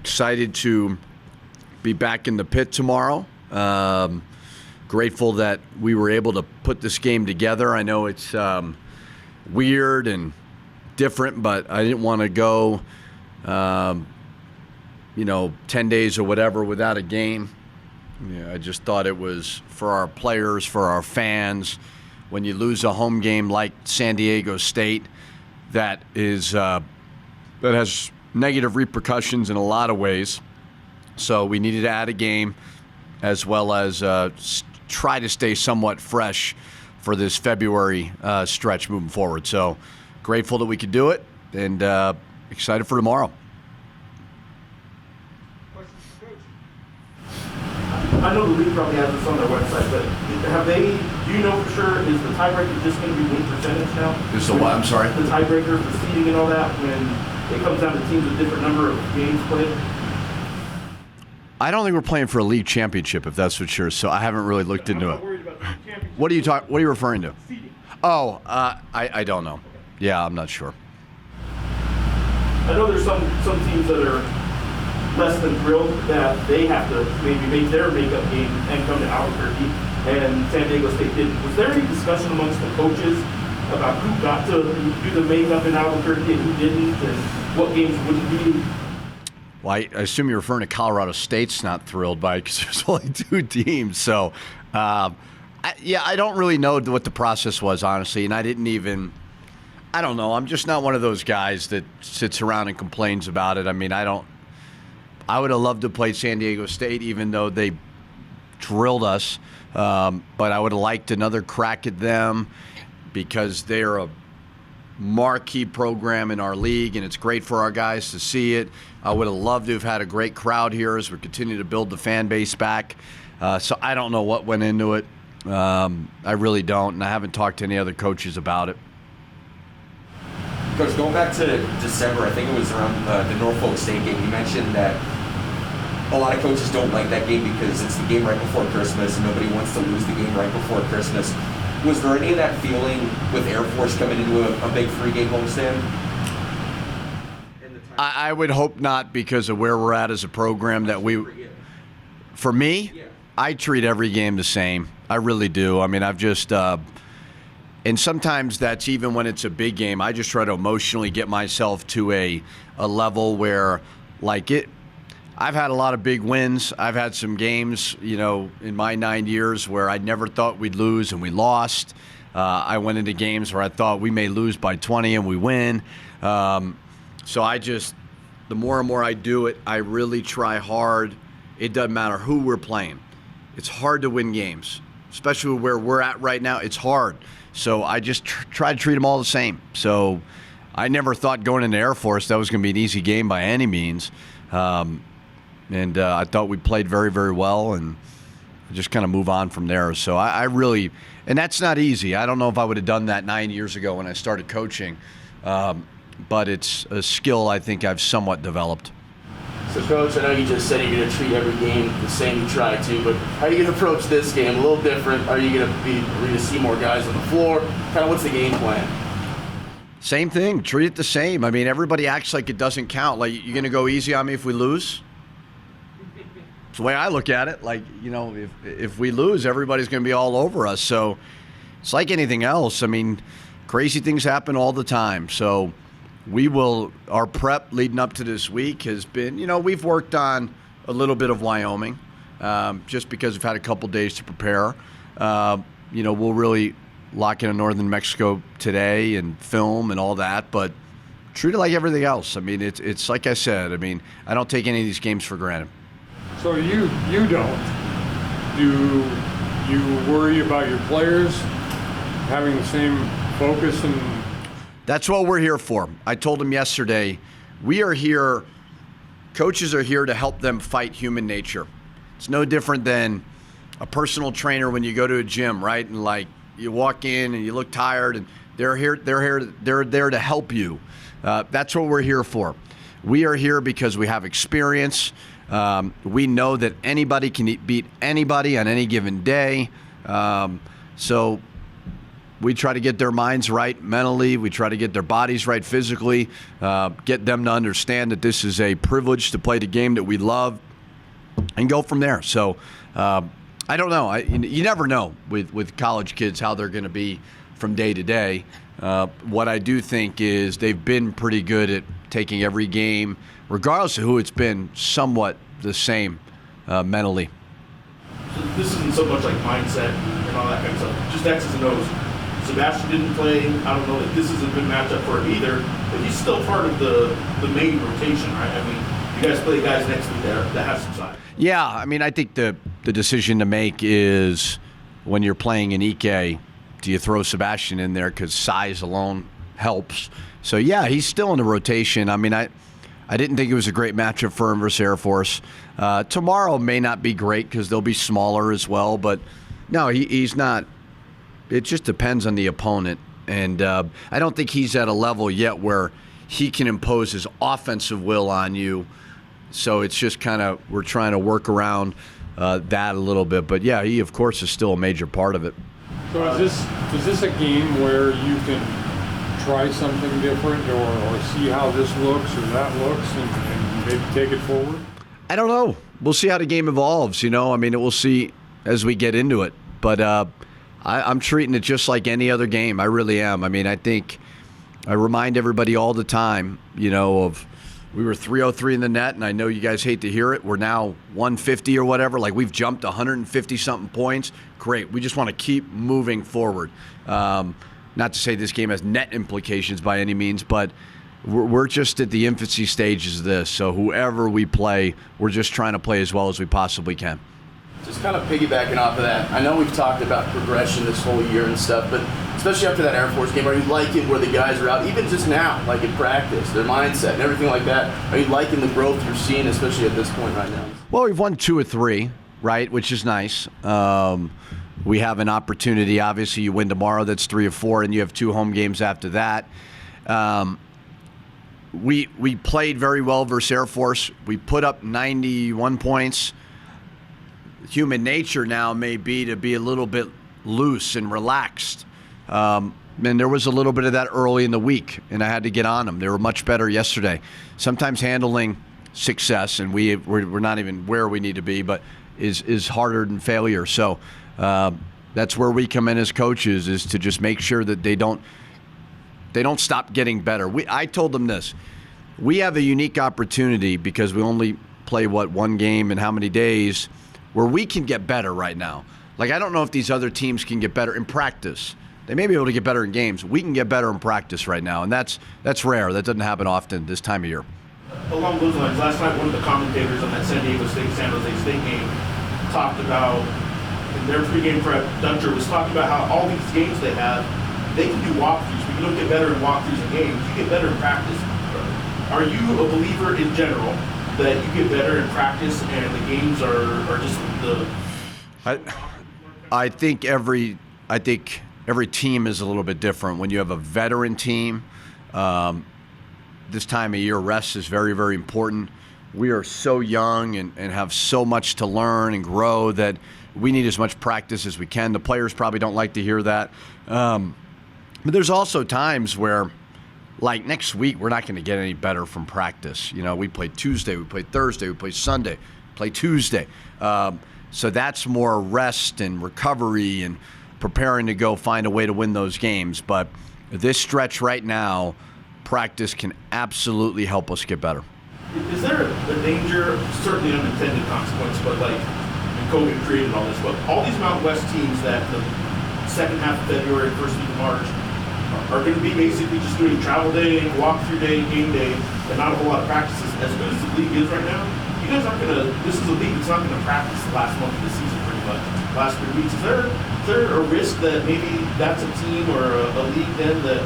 excited to be back in the pit tomorrow. Grateful that we were able to put this game together. I know it's weird and different, but I didn't want to go, 10 days or whatever without a game. Yeah, I just thought it was for our players, for our fans. When you lose a home game like San Diego State, that has negative repercussions in a lot of ways. So we needed to add a game, as well as try to stay somewhat fresh for this February stretch moving forward. So grateful that we could do it, and excited for tomorrow. I know the league probably has this on their website, but do you know for sure, is the tiebreaker just going to be win percentage now? Is the what? I'm sorry? The tiebreaker, the seeding and all that, when it comes down to teams with different number of games played? I don't think we're playing for a league championship, if that's what you're. So I haven't really looked into it. What are you referring to? Seeding. Oh, I don't know. Yeah, I'm not sure. I know there's some teams that are less than thrilled that they have to maybe make their makeup game and come to Albuquerque, and San Diego State didn't. Was there any discussion amongst the coaches about who got to do the makeup in Albuquerque and who didn't, and what games wouldn't be? Well, I assume you're referring to Colorado State's not thrilled by it because there's only 2 teams. So, I don't really know what the process was, honestly, and I don't know. I'm just not one of those guys that sits around and complains about it. I mean, I would have loved to play San Diego State, even though they drilled us. But I would have liked another crack at them because they're a marquee program in our league, and it's great for our guys to see it. I would have loved to have had a great crowd here as we continue to build the fan base back. So I don't know what went into it. I really don't, and I haven't talked to any other coaches about it. Coach, going back to December, I think it was around the Norfolk State game, you mentioned that a lot of coaches don't like that game because it's the game right before Christmas and nobody wants to lose the game right before Christmas. Was there any of that feeling with Air Force coming into a big 3-game homestand? I would hope not, because of where we're at as a program. For me, Yeah. I treat every game the same. I really do. I mean, I've just... and sometimes that's even when it's a big game. I just try to emotionally get myself to a level where, I've had a lot of big wins. I've had some games, in my 9 years where I never thought we'd lose and we lost. I went into games where I thought we may lose by 20 and we win. So the more and more I do it, I really try hard. It doesn't matter who we're playing. It's hard to win games, especially where we're at right now. It's hard. So I just try to treat them all the same. So I never thought going into Air Force that was going to be an easy game by any means. And I thought we played very, very well, and just kind of move on from there. So I really – and that's not easy. I don't know if I would have done that 9 years ago when I started coaching. But it's a skill I think I've somewhat developed. So, Coach, I know you just said you're going to treat every game the same you try to, but how are you going to approach this game? A little different. Are you going to see more guys on the floor? Kind of what's the game plan? Same thing. Treat it the same. I mean, everybody acts like it doesn't count. Like, you're going to go easy on me if we lose? It's the way I look at it. If we lose, everybody's going to be all over us. So it's like anything else. I mean, crazy things happen all the time. So our prep leading up to this week has been, we've worked on a little bit of Wyoming just because we've had a couple days to prepare. We'll really lock into northern Mexico today and film and all that, but treat it like everything else. I mean, it's like I said, I don't take any of these games for granted. So you don't. Do you worry about your players having the same focus and... That's what we're here for. I told them yesterday, we are here, coaches are here to help them fight human nature. It's no different than a personal trainer when you go to a gym, right? And you walk in and you look tired, and they're there to help you. That's what we're here for. We are here because we have experience. We know that anybody can beat anybody on any given day. So we try to get their minds right mentally. We try to get their bodies right physically, get them to understand that this is a privilege to play the game that we love, and go from there. So I don't know. You never know with college kids how they're going to be from day to day. What I do think is they've been pretty good at taking every game, regardless of who it's been, somewhat the same mentally. So this isn't so much like mindset and all that kind of stuff. Just X's and O's. Sebastian didn't play. I don't know that this is a good matchup for him either, but he's still part of the main rotation, right? I mean, you guys play guys next week that have some size. Yeah, I mean, I think the decision to make is when you're playing in Ike, do you throw Sebastian in there because size alone helps? So, yeah, he's still in the rotation. I mean, I didn't think it was a great matchup for him versus Air Force. Tomorrow may not be great because they'll be smaller as well, but no, he's not. It just depends on the opponent. And I don't think he's at a level yet where he can impose his offensive will on you. So it's just kind of we're trying to work around that a little bit. But, yeah, he, of course, is still a major part of it. So is this a game where you can try something different or see how this looks or that looks and maybe take it forward? I don't know. We'll see how the game evolves, you know. I mean, we'll see as we get into it. But I'm treating it just like any other game. I really am. I mean, I think I remind everybody all the time, you know, of we were 303 in the net, and I know you guys hate to hear it. We're now 150 or whatever. Like, we've jumped 150-something points. Great. We just want to keep moving forward. Not to say this game has net implications by any means, but we're just at the infancy stages of this. So whoever we play, we're just trying to play as well as we possibly can. Just kind of piggybacking off of that, I know we've talked about progression this whole year and stuff, but especially after that Air Force game, are you liking where the guys are out, even just now, like in practice, their mindset and everything like that? Are you liking the growth you're seeing, especially at this point right now? Well, we've won 2 or 3, right, which is nice. We have an opportunity. Obviously, you win tomorrow, that's 3 or 4, and you have 2 home games after that. We played very well versus Air Force. We put up 91 points. Human nature now may be to be a little bit loose and relaxed. And there was a little bit of that early in the week, and I had to get on them. They were much better yesterday. Sometimes handling success, and we're not even where we need to be, but is harder than failure. So that's where we come in as coaches, is to just make sure that they don't stop getting better. I told them this. We have a unique opportunity because we only play, one game in how many days, where we can get better right now. Like, I don't know if these other teams can get better in practice. They may be able to get better in games. We can get better in practice right now, and that's rare. That doesn't happen often this time of year. Along those lines, last night one of the commentators on that San Diego State-San Jose State game talked about, in their pregame prep, Duncher was talking about how all these games they have, they can do walkthroughs, but you don't get better in walkthroughs and games. You get better in practice. Are you a believer in general that you get better in practice and the games are just the... I think every team is a little bit different. When you have a veteran team, this time of year, rest is very, very important. We are so young and have so much to learn and grow that we need as much practice as we can. The players probably don't like to hear that. But there's also times where, like next week, we're not going to get any better from practice. You know, we played Tuesday, we played Thursday, we played Sunday, play Tuesday. So that's more rest and recovery and preparing to go find a way to win those games. But this stretch right now, practice can absolutely help us get better. Is there a danger, certainly unintended consequence, but like, and COVID created all this, but all these Mountain West teams that the second half of February, first week of March, are going to be basically just doing travel day, walkthrough day, game day, and not a whole lot of practices. As good as the league is right now, you guys aren't going to, this is a league that's not going to practice the last month of the season pretty much, last 3 weeks. Is there a risk that maybe that's a team or a league then that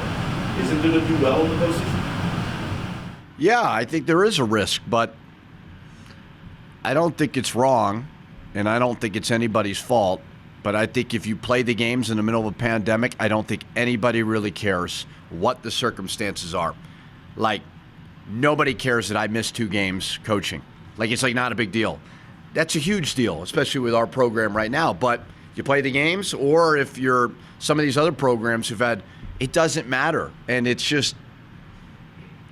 isn't going to do well in the postseason? Yeah, I think there is a risk, but I don't think it's wrong, and I don't think it's anybody's fault. But I think if you play the games in the middle of a pandemic, I don't think anybody really cares what the circumstances are. Like, nobody cares that I missed 2 games coaching. Like, it's like not a big deal. That's a huge deal, especially with our program right now. But you play the games, or if you're some of these other programs who've had, it doesn't matter. And it's just,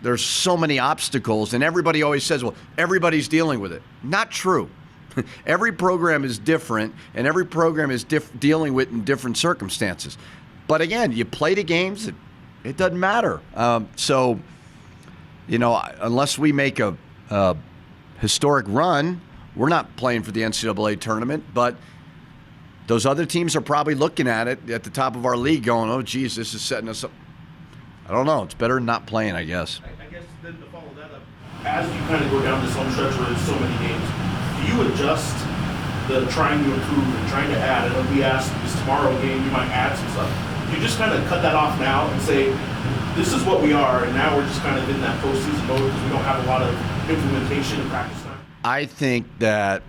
there's so many obstacles, and everybody always says, well, everybody's dealing with it. Not true. Every program is different, and every program is dealing with in different circumstances. But again, you play the games, it doesn't matter. So, unless we make a historic run, we're not playing for the NCAA tournament. But those other teams are probably looking at it at the top of our league going, oh, geez, this is setting us up. I don't know. It's better than not playing, I guess. I guess then to follow that up, as you kind of go down this home stretch where there's so many games, do you adjust the trying to improve and trying to add? And we asked this tomorrow game, you might add some stuff. Do you just kind of cut that off now and say, this is what we are, and now we're just kind of in that postseason mode because we don't have a lot of implementation and practice time? I think that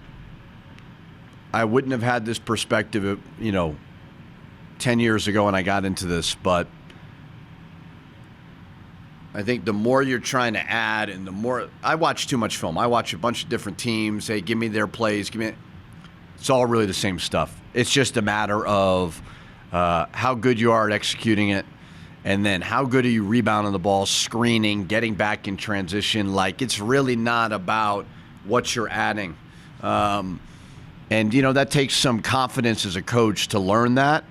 I wouldn't have had this perspective, 10 years ago when I got into this, but I think the more you're trying to add and the more – I watch too much film. I watch a bunch of different teams. Hey, give me their plays. It's all really the same stuff. It's just a matter of how good you are at executing it, and then how good are you rebounding the ball, screening, getting back in transition. Like, it's really not about what you're adding. And, that takes some confidence as a coach to learn that.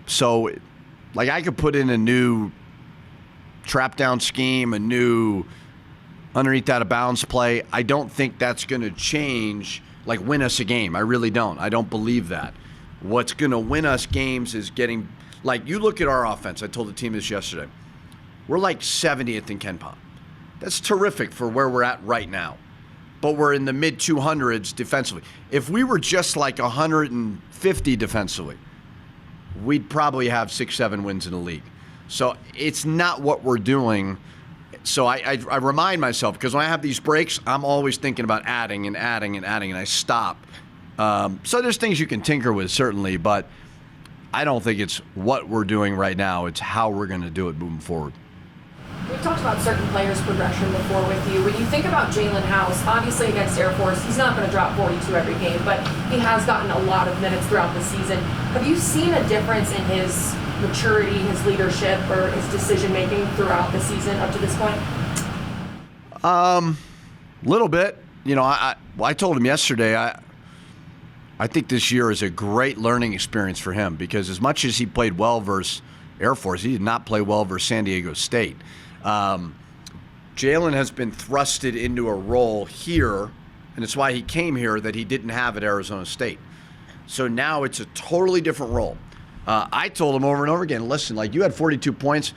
So, like, I could put in a new – trap down scheme, a new underneath out of bounds play. I don't think that's going to change, like win us a game. I really don't. I don't believe that. What's going to win us games is getting, like you look at our offense. I told the team this yesterday. We're like 70th in KenPom. That's terrific for where we're at right now. But we're in the mid 200s defensively. If we were just like 150 defensively, we'd probably have 6-7 wins in the league. So it's not what we're doing. So I remind myself, because when I have these breaks, I'm always thinking about adding and adding and adding, and I stop. So there's things you can tinker with, certainly, but I don't think it's what we're doing right now. It's how we're going to do it moving forward. We've talked about certain players' progression before with you. When you think about Jalen House, obviously against Air Force, he's not going to drop 42 every game, but he has gotten a lot of minutes throughout the season. Have you seen a difference in his maturity, his leadership, or his decision-making throughout the season up to this point? Little bit. I told him yesterday, I think this year is a great learning experience for him, because as much as he played well versus Air Force, he did not play well versus San Diego State. Jalen has been thrusted into a role here, and it's why he came here, that he didn't have at Arizona State. So now it's a totally different role. I told him over and over again, listen, like you had 42 points.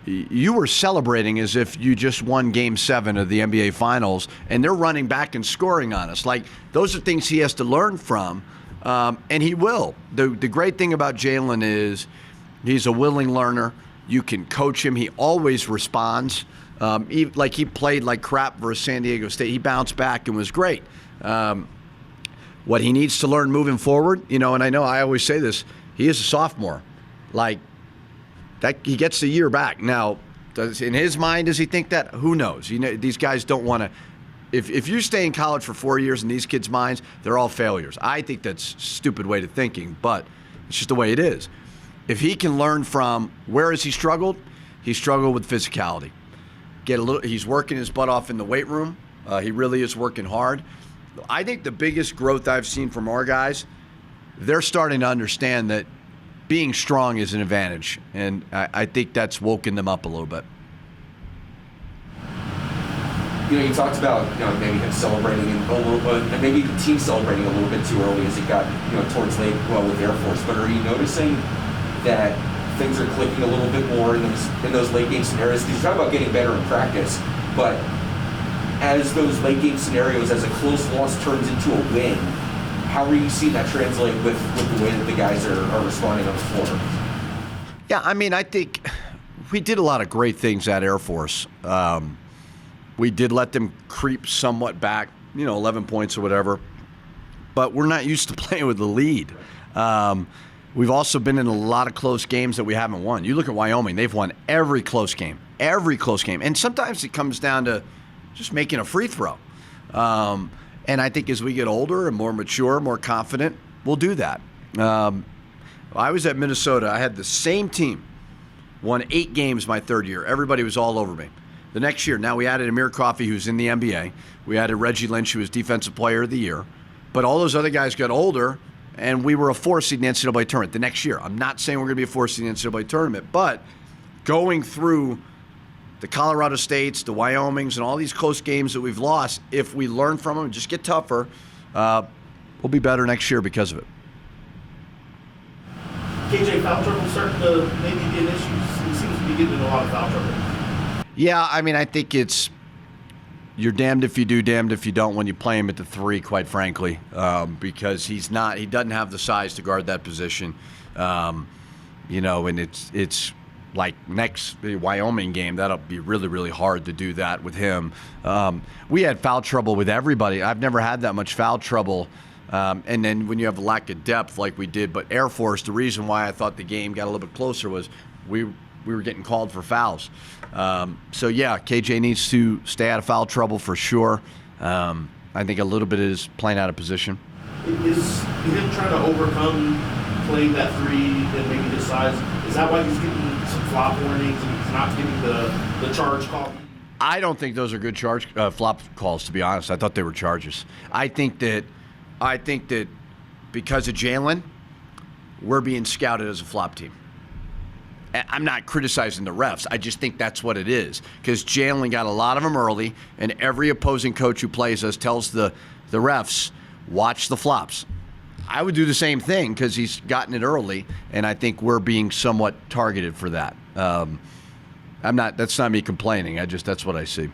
You were celebrating as if you just won Game 7 of the NBA Finals, and they're running back and scoring on us. Like, those are things he has to learn from, and he will. The great thing about Jalen is he's a willing learner. You can coach him. He always responds. He played like crap versus San Diego State. He bounced back and was great. What he needs to learn moving forward, and I know I always say this, he is a sophomore. Like, that he gets a year back. Now, in his mind, does he think that? Who knows? These guys don't want to. If you stay in college for 4 years in these kids' minds, they're all failures. I think that's a stupid way to thinking, but it's just the way it is. If he can learn from where has he struggled? He struggled with physicality. He's working his butt off in the weight room. He really is working hard. I think the biggest growth I've seen from our guys, they're starting to understand that being strong is an advantage, and I think that's woken them up a little bit. You talked about maybe him celebrating a little bit, and maybe the team celebrating a little bit too early as it got towards late, with Air Force. But are you noticing that things are clicking a little bit more in those late game scenarios? Because you talk about getting better in practice, but as those late game scenarios, as a close loss turns into a win, how are you seeing that translate with the way that the guys are responding on the floor? Yeah, I think we did a lot of great things at Air Force. We did let them creep somewhat back, 11 points or whatever. But we're not used to playing with the lead. We've also been in a lot of close games that we haven't won. You look at Wyoming, they've won every close game. And sometimes it comes down to just making a free throw. And I think as we get older and more mature, more confident, we'll do that. I was at Minnesota. I had the same team, won 8 games my third year. Everybody was all over me. The next year, now we added Amir Coffey, who's in the NBA. We added Reggie Lynch, who was Defensive Player of the Year. But all those other guys got older, and we were a 4 seed in the NCAA tournament the next year. I'm not saying we're going to be a 4 seed in the NCAA tournament, but going through the Colorado States, the Wyomings, and all these close games that we've lost, if we learn from them and just get tougher, we'll be better next year because of it. KJ, foul trouble starting to maybe be an issue. He seems to be getting in a lot of foul trouble. Yeah, I mean, I think it's you're damned if you do, damned if you don't when you play him at the 3, quite frankly, because he doesn't have the size to guard that position. And it's like next Wyoming game, that'll be really, really hard to do that with him. We had foul trouble with everybody. I've never had that much foul trouble. And then when you have a lack of depth like we did, but Air Force, the reason why I thought the game got a little bit closer was we were getting called for fouls. So yeah, KJ needs to stay out of foul trouble for sure. I think a little bit is playing out of position. Is him trying to overcome playing that 3 and maybe his size? Is that why he's getting some flop warnings and he's not getting the charge call? I don't think those are good flop calls, to be honest. I thought they were charges. I think that because of Jalen, we're being scouted as a flop team. I'm not criticizing the refs. I just think that's what it is. Because Jalen got a lot of them early, and every opposing coach who plays us tells the refs, watch the flops. I would do the same thing because he's gotten it early, and I think we're being somewhat targeted for that. That's not me complaining. That's what I see.